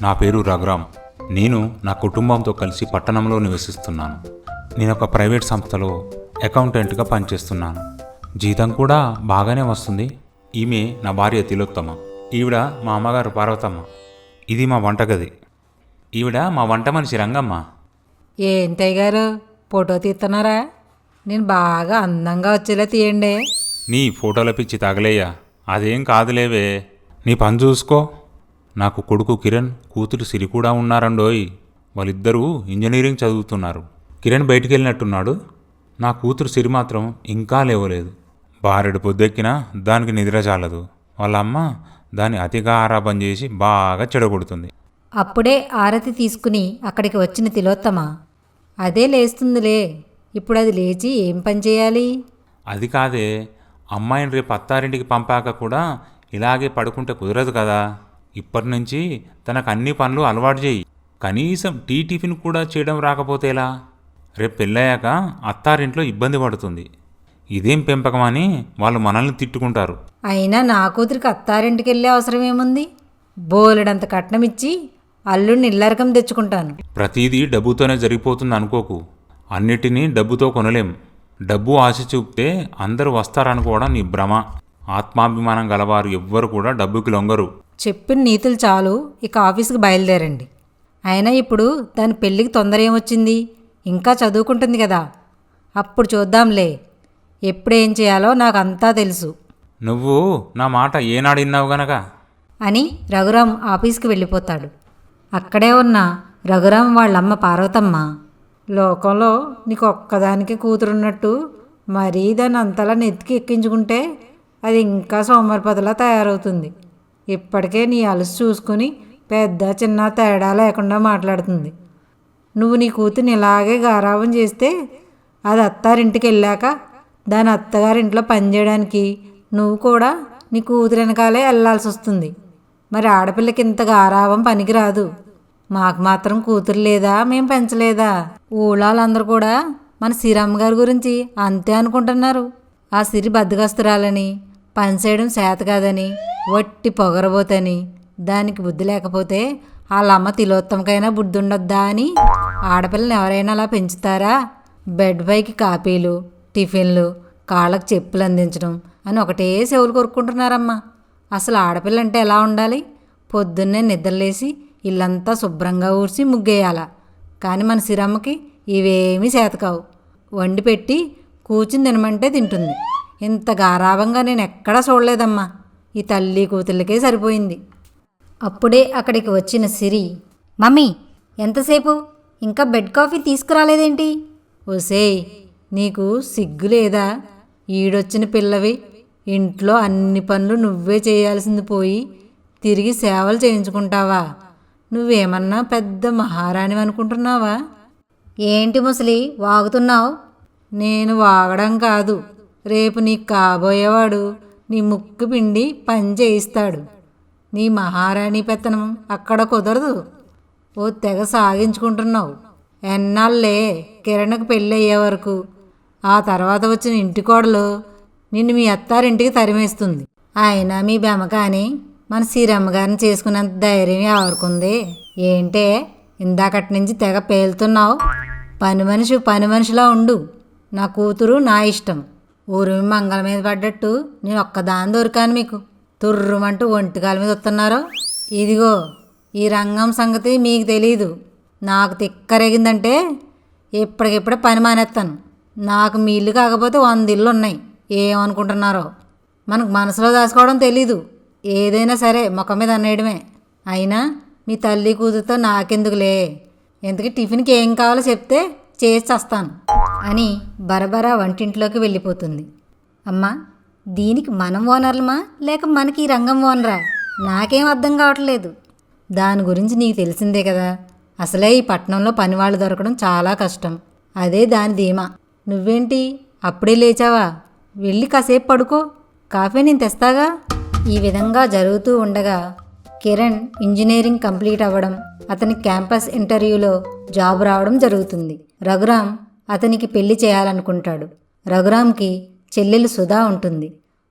నా పేరు రఘురామ్. నేను నా కుటుంబంతో కలిసి పట్టణంలో నివసిస్తున్నాను. నేను ఒక ప్రైవేట్ సంస్థలో అకౌంటెంట్గా పనిచేస్తున్నాను. జీతం కూడా బాగానే వస్తుంది. ఈమె నా భార్య తిలోత్తమ. ఈవిడ మా అమ్మగారు పార్వతమ్మ. ఇది మా వంటగది. ఈవిడ మా వంట మనిషి రంగమ్మ. ఏంటయ్య గారు ఫోటో తీస్తున్నారా? నేను బాగా అందంగా వచ్చేలా తీయండి. నీ ఫోటోల పిచ్చి తగలేయ్యా. అదేం కాదులేవే, నీ పని చూసుకో. నాకు కొడుకు కిరణ్, కూతురు సిరి కూడా ఉన్నారండోయ్. వాళ్ళిద్దరూ ఇంజనీరింగ్ చదువుతున్నారు. కిరణ్ బయటికి వెళ్ళినట్టున్నాడు. నా కూతురు సిరి మాత్రం ఇంకా లేవలేదు. బారెడు పొద్దెక్కినా దానికి నిద్ర చాలదు. వాళ్ళ అమ్మ దాన్ని అతిగా ఆరాపం చేసి బాగా చెడగొడుతుంది. అప్పుడే ఆరతి తీసుకుని అక్కడికి వచ్చిన తిలోత్తమ, అదే లేస్తుందిలే, ఇప్పుడు అది లేచి ఏం పని చేయాలి? అది కాదే, అమ్మాయిని రేపు అత్తారింటికి పంపాక కూడా ఇలాగే పడుకుంటే కుదరదు కదా. ఇప్పటి నుంచి తనకు అన్ని పనులు అలవాటు చేయి. కనీసం టిఫిన్ కూడా చేయడం రాకపోతే ఎలా? రేపు పెళ్ళయ్యాక అత్తారింట్లో ఇబ్బంది పడుతుంది. ఇదేం పెంపకమని వాళ్ళు మనల్ని తిట్టుకుంటారు. అయినా నా కూతురికి అత్తారింటికి వెళ్ళే అవసరం ఏముంది? బోలెడంత కట్నం ఇచ్చి అల్లుడిని ఇల్లరకం తెచ్చుకుంటాను. ప్రతిదీ డబ్బుతోనే జరిగిపోతుంది అనుకోకు. అన్నిటినీ డబ్బుతో కొనలేం. డబ్బు ఆశ చూపితే అందరూ వస్తారనుకోవడం నీ భ్రమ. ఆత్మాభిమానం గలవారు ఎవ్వరు కూడా డబ్బుకి లొంగరు. చెప్పిన నీతులు చాలు, ఇక ఆఫీస్కి బయలుదేరండి. అయినా ఇప్పుడు దాని పెళ్ళికి తొందర ఏమొచ్చింది? ఇంకా చదువుకుంటుంది కదా, అప్పుడు చూద్దాంలే. ఎప్పుడేం చేయాలో నాకు అంతా తెలుసు. నువ్వు నా మాట ఏనాడు విన్నావు గనక అని రఘురాం ఆఫీస్కి వెళ్ళిపోతాడు. అక్కడే ఉన్న రఘురాం వాళ్ళమ్మ పార్వతమ్మ, లోకంలో నీకు ఒక్కదానికి కూతురున్నట్టు మరీ దాన్ని అంతలా నెత్తికి ఎక్కించుకుంటే అది ఇంకా సోమరిపతిలా తయారవుతుంది. ఇప్పటికే నీ అలసి చూసుకుని పెద్ద చిన్న తేడా లేకుండా మాట్లాడుతుంది. నువ్వు నీ కూతుర్ని ఇలాగే గారాబం చేస్తే అది అత్తారింటికి వెళ్ళాక దాని అత్తగారింట్లో పనిచేయడానికి నువ్వు కూడా నీ కూతురు వెనకాలే వెళ్ళాల్సి వస్తుంది. మరి ఆడపిల్లకి ఇంత గారాబం పనికిరాదు. మాకు మాత్రం కూతురు లేదా, మేం పెంచలేదా? ఊళ్ళాళ్ళందరూ కూడా మన సిరమ్మ గారి గురించి అంతే అనుకుంటున్నారు. ఆ సిరి బద్దగస్తురాలని, పని చేయడం చేత కాదని, వట్టి పొగరబోతని, దానికి బుద్ధి లేకపోతే వాళ్ళ అమ్మ తిలోత్తమకైనా బుద్ధి ఉండొద్దా అని ఆడపిల్లని ఎవరైనా అలా పెంచుతారా? బెడ్ పైకి కాపీలు, టిఫిన్లు, కాళ్ళకు చెప్పులు అందించడం అని ఒకటే చెవులు కొరుక్కుంటున్నారమ్మా. అసలు ఆడపిల్ల అంటే ఎలా ఉండాలి? పొద్దున్నే నిద్రలేసి ఇల్లంతా శుభ్రంగా ఊడ్చి ముగ్గేయాల. కానీ మన సిరమ్మకి ఇవేమీ చేతకావు. వండి పెట్టి కూర్చుని తినమంటే తింటుంది. ఇంత గారాబంగా నేను ఎక్కడా చూడలేదమ్మా. ఈ తల్లి కూతుళ్ళకే సరిపోయింది. అప్పుడే అక్కడికి వచ్చిన సిరి, మమ్మీ ఎంతసేపు ఇంకా బెడ్ కాఫీ తీసుకురాలేదేంటి? ఓసేయ్, నీకు సిగ్గు లేదా? ఈడొచ్చిన పిల్లవి, ఇంట్లో అన్ని పనులు నువ్వే చేయాల్సింది పోయి తిరిగి సేవలు చేయించుకుంటావా? నువ్వేమన్నా పెద్ద మహారాణి అనుకుంటున్నావా? ఏంటి ముసలి వాగుతున్నావు? నేను వాగడం కాదు, రేపు నీకు కాబోయేవాడు నీ ముక్కు పిండి పని చేయిస్తాడు. నీ మహారాణి పెత్తనం అక్కడ కుదరదు. ఓ తెగ సాగించుకుంటున్నావు. ఎన్నాళ్ళే కిరణ్కి పెళ్ళి అయ్యే వరకు. ఆ తర్వాత వచ్చిన ఇంటి కోడలు నిన్ను మీ అత్తారింటికి తరిమేస్తుంది. అయినా మీ బెమ కానీ మన శ్రీరమ్మ గారిని చేసుకునేంత ధైర్యం ఎవరికుంది? ఏంటే ఇందాకటి నుంచి తెగ పేలుతున్నావు? పని మనిషిలా ఉండు. నా కూతురు నా ఇష్టం. ఊరిమి మంగళ మీద పడ్డట్టు నేను ఒక్కదాని దొరికాను మీకు. తుర్రుమంటూ ఒంటికాల మీద వస్తున్నారో. ఇదిగో ఈ రంగం సంగతి మీకు తెలీదు. నాకు తిక్కరేగిందంటే ఇప్పటికిప్పుడే పని మానేస్తాను. నాకు మీ ఇల్లు కాకపోతే 100 ఇళ్ళు ఉన్నాయి. ఏమనుకుంటున్నారో? మనకు మనసులో దాచుకోవడం తెలీదు. ఏదైనా సరే ముఖం మీద అనేయడమే. అయినా మీ తల్లి కూతురుతో నాకెందుకులే. ఎందుకు టిఫిన్కి ఏం కావాలో చెప్తే చేసి చేస్తాను అని బరబరా వంటింట్లోకి వెళ్ళిపోతుంది. అమ్మా, దీనికి మనం ఓనర్లమా లేక మనకి ఈ రంగం ఓనరా? నాకేం అర్థం కావట్లేదు. దాని గురించి నీకు తెలిసిందే కదా. అసలే ఈ పట్టణంలో పనివాళ్ళు దొరకడం చాలా కష్టం. అదే దాని ధీమా. నువ్వేంటి అప్పుడే లేచావా? వెళ్ళి కాసేపు పడుకో, కాఫీ నేను తెస్తాగా. ఈ విధంగా జరుగుతూ ఉండగా కిరణ్ ఇంజనీరింగ్ కంప్లీట్ అవ్వడం, అతని క్యాంపస్ ఇంటర్వ్యూలో జాబ్ రావడం జరుగుతుంది. రఘురామ్ అతనికి పెళ్లి చేయాలనుకుంటాడు. రఘురామ్కి చెల్లెలు సుధా ఉంటుంది.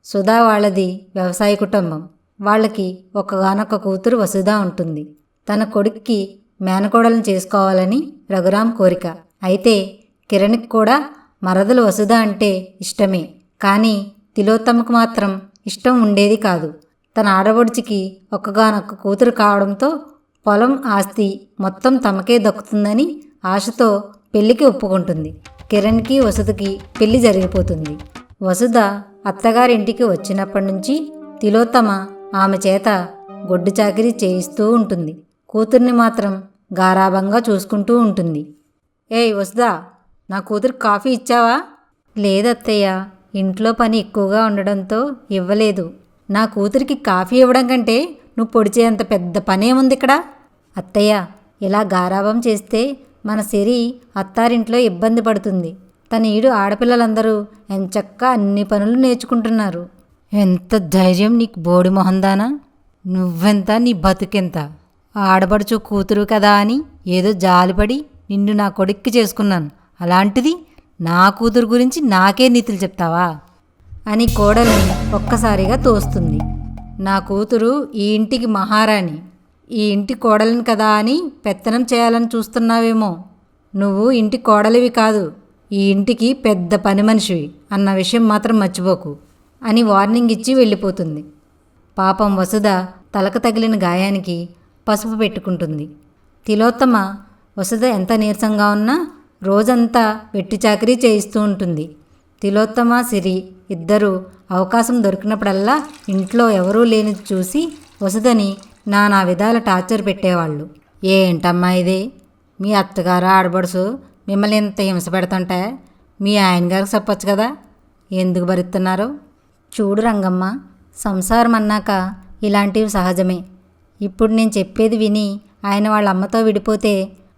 సుధా వాళ్ళది వ్యవసాయ కుటుంబం. వాళ్ళకి ఒక్కగానొక్క కూతురు వసుధ ఉంటుంది. తన కొడుక్కి మేనకోడలను చేసుకోవాలని రఘురాం కోరిక. అయితే కిరణ్కి కూడా మరదలు వసుధ అంటే ఇష్టమే. కానీ తిలోత్తమకు మాత్రం ఇష్టం ఉండేది కాదు. తన ఆడబడుచుకి ఒక్కగానొక్క కూతురు కావడంతో పొలం ఆస్తి మొత్తం తమకే దక్కుతుందని ఆశతో పెళ్లికి ఒప్పుకుంటుంది. కిరణ్కి వసుధకి పెళ్లి జరిగిపోతుంది. వసుధ అత్తగారింటికి వచ్చినప్పటి నుంచి తిలోత్తమ ఆమె చేత గొడ్డు చాకిరీ చేయిస్తూ ఉంటుంది. కూతుర్ని మాత్రం గారాబంగా చూసుకుంటూ ఉంటుంది. ఏయ్ వసుధ, నా కూతురు కాఫీ ఇచ్చావా? లేదత్తయ్య, ఇంట్లో పని ఎక్కువగా ఉండడంతో ఇవ్వలేదు. నా కూతురికి కాఫీ ఇవ్వడం కంటే నువ్వు పొడిచేంత పెద్ద పనేముంది ఇక్కడ? అత్తయ్య, ఇలా గారాబం చేస్తే మన సిరి అత్తారింట్లో ఇబ్బంది పడుతుంది. తన ఈడు ఆడపిల్లలందరూ ఎంచక్కా అన్ని పనులు నేర్చుకుంటున్నారు. ఎంత ధైర్యం నీకు, బోడి మొహందానా! నువ్వెంత, నీ బతుకెంత? ఆడపడుచు కూతురు కదా అని ఏదో జాలిపడి నిన్ను నా కొడుక్కి చేసుకున్నాను. అలాంటిది నా కూతురు గురించి నాకే నీతులు చెప్తావా? అని కోడల్ని ఒక్కసారిగా తోస్తుంది. నా కూతురు ఈ ఇంటికి మహారాణి. ఈ ఇంటి కోడలిని కదా అని పెత్తనం చేయాలని చూస్తున్నావేమో. నువ్వు ఇంటి కోడలివి కాదు, ఈ ఇంటికి పెద్ద పని మనిషివి అన్న విషయం మాత్రం మర్చిపోకు అని వార్నింగ్ ఇచ్చి వెళ్ళిపోతుంది. పాపం వసుధ తలకు తగిలిన గాయానికి పసుపు పెట్టుకుంటుంది. తిలోత్తమ వసుధ ఎంత నీరసంగా ఉన్నా రోజంతా వెట్టి చాకరీ చేయిస్తూ ఉంటుంది. తిలోత్తమ సిరి ఇద్దరూ అవకాశం దొరికినప్పుడల్లా ఇంట్లో ఎవరూ లేనిది చూసి వసుధని నానా విధాల టార్చర్ పెట్టేవాళ్ళు. ఏంటమ్మా ఇదే, మీ అత్తగారు ఆడబడుసు మిమ్మల్ని ఇంత హింస పెడుతుంటే మీ ఆయన గారికి చెప్పొచ్చు కదా, ఎందుకు భరిస్తున్నారు? చూడు రంగమ్మ, సంసారం అన్నాక ఇలాంటివి సహజమే. ఇప్పుడు నేను చెప్పేది విని ఆయన వాళ్ళ అమ్మతో విడిపోతే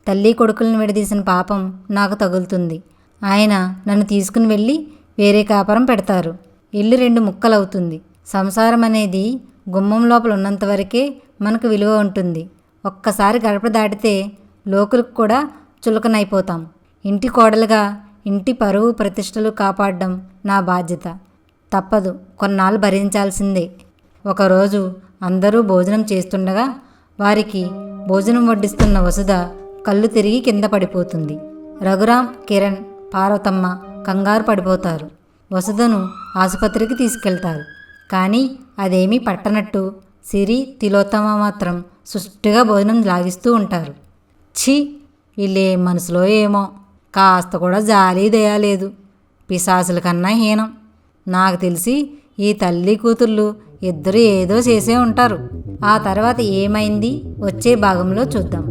తల్లి కొడుకులను విడదీసిన పాపం నాకు తగులుతుంది. ఆయన నన్ను తీసుకుని వెళ్ళి వేరే కాపురం పెడతారు. ఇల్లు 2 ముక్కలవుతుంది. సంసారం అనేది గుమ్మం లోపల ఉన్నంత వరకే మనకు విలువ ఉంటుంది. ఒక్కసారి గడప దాటితే లోకులకు కూడా చులకనైపోతాం. ఇంటి కోడలుగా ఇంటి పరువు ప్రతిష్టలు కాపాడడం నా బాధ్యత. తప్పదు, కొన్నాళ్ళు భరించాల్సిందే. ఒకరోజు అందరూ భోజనం చేస్తుండగా వారికి భోజనం వడ్డిస్తున్న వసుధ కళ్ళు తిరిగి కింద పడిపోతుంది. రఘురాం, కిరణ్, పార్వతమ్మ కంగారు పడిపోతారు. వసుధను ఆసుపత్రికి తీసుకెళ్తారు. కానీ అదేమీ పట్టనట్టు సిరి, తిలోత్తమ మాత్రం సుష్టిగా భోజనం లాగిస్తూ ఉంటారు. ఛీ, వీళ్ళే మనసులో ఏమో, కాస్త కూడా జాలి దయలేదు. పిశాసుల కన్నా హీనం. నాకు తెలిసి ఈ తల్లి కూతుళ్ళు ఇద్దరు ఏదో చేసే ఉంటారు. ఆ తర్వాత ఏమైంది వచ్చే భాగంలో చూద్దాం.